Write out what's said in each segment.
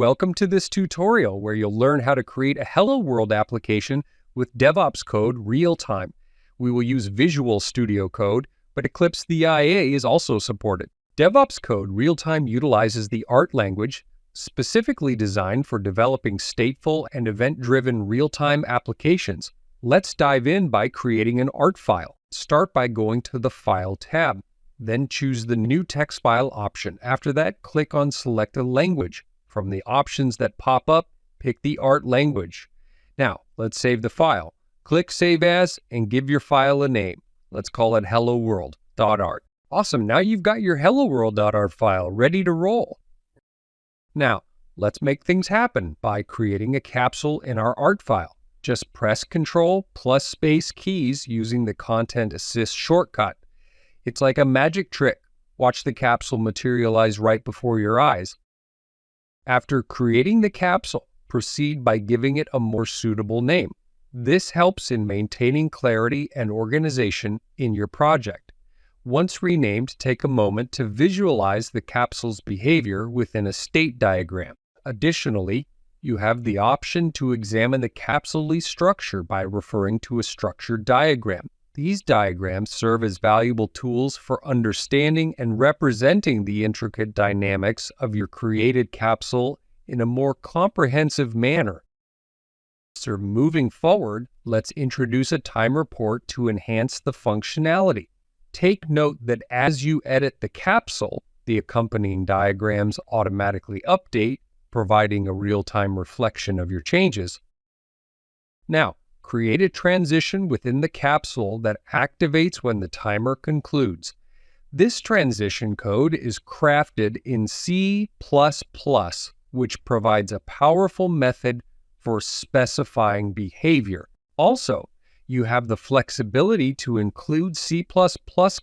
Welcome to this tutorial where you'll learn how to create a Hello World application with DevOps Code RealTime. We will use Visual Studio Code, but Eclipse Theia is also supported. DevOps Code RealTime utilizes the Art language, specifically designed for developing stateful and event-driven real-time applications. Let's dive in by creating an Art file. Start by going to the File tab. Then choose the New Text File option. After that, click on Select a Language. From the options that pop up, pick the Art language. Now, let's save the file. Click Save As and give your file a name. Let's call it helloworld.art. Awesome, now you've got your helloworld.art file ready to roll. Now, let's make things happen by creating a capsule in our Art file. Just press Ctrl+Space keys using the Content Assist shortcut. It's like a magic trick. Watch the capsule materialize right before your eyes. After creating the capsule, proceed by giving it a more suitable name. This helps in maintaining clarity and organization in your project. Once renamed, take a moment to visualize the capsule's behavior within a state diagram. Additionally, you have the option to examine the capsule's structure by referring to a structure diagram. These diagrams serve as valuable tools for understanding and representing the intricate dynamics of your created capsule in a more comprehensive manner. So moving forward, let's introduce a time report to enhance the functionality. Take note that as you edit the capsule, the accompanying diagrams automatically update, providing a real-time reflection of your changes. Now, create a transition within the capsule that activates when the timer concludes. This transition code is crafted in C++, which provides a powerful method for specifying behavior. Also, you have the flexibility to include C++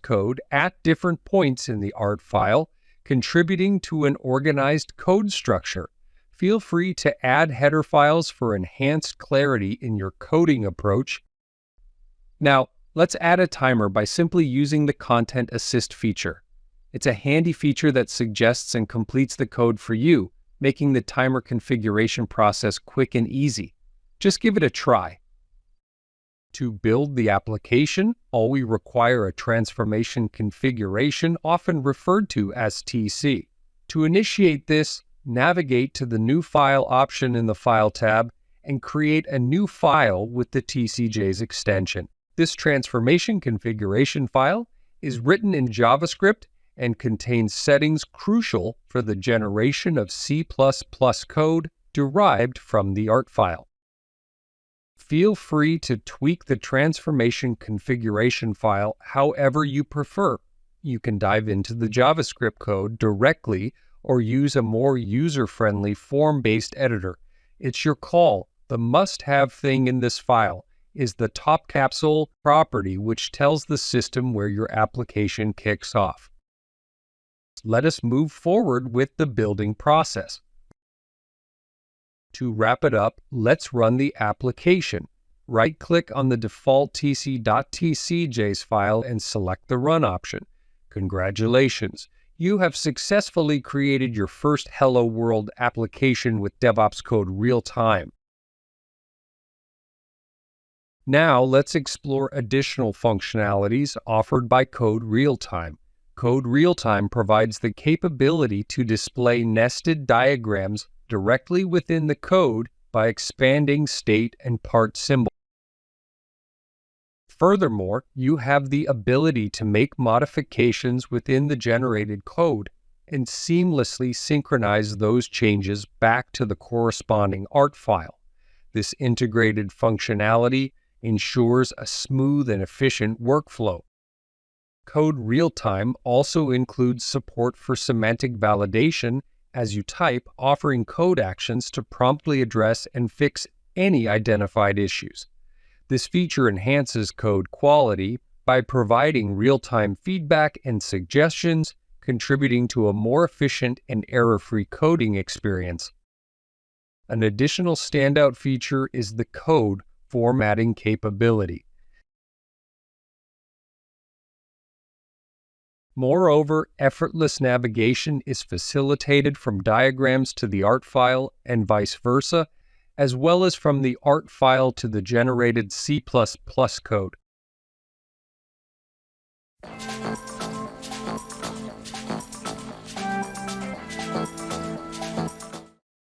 code at different points in the Art file, contributing to an organized code structure. Feel free to add header files for enhanced clarity in your coding approach. Now, let's add a timer by simply using the Content Assist feature. It's a handy feature that suggests and completes the code for you, making the timer configuration process quick and easy. Just give it a try. To build the application, all we require a transformation configuration, often referred to as TC. To initiate this, navigate to the New File option in the File tab and create a new file with the TCJs extension. This transformation configuration file is written in JavaScript and contains settings crucial for the generation of C++ code derived from the Art file. Feel free to tweak the transformation configuration file however you prefer. You can dive into the JavaScript code directly or use a more user-friendly form-based editor. It's your call. The must-have thing in this file is the top capsule property, which tells the system where your application kicks off. Let us move forward with the building process. To wrap it up, let's run the application. Right-click on the default tc.tcjs file and select the Run option. Congratulations! You have successfully created your first Hello World application with DevOps Code RealTime. Now let's explore additional functionalities offered by Code RealTime. Code RealTime provides the capability to display nested diagrams directly within the code by expanding state and part symbols. Furthermore, you have the ability to make modifications within the generated code and seamlessly synchronize those changes back to the corresponding Art file. This integrated functionality ensures a smooth and efficient workflow. Code RealTime also includes support for semantic validation as you type, offering code actions to promptly address and fix any identified issues. This feature enhances code quality by providing real-time feedback and suggestions, contributing to a more efficient and error-free coding experience. An additional standout feature is the code formatting capability. Moreover, effortless navigation is facilitated from diagrams to the art file and vice versa, as well as from the art file to the generated C++ code.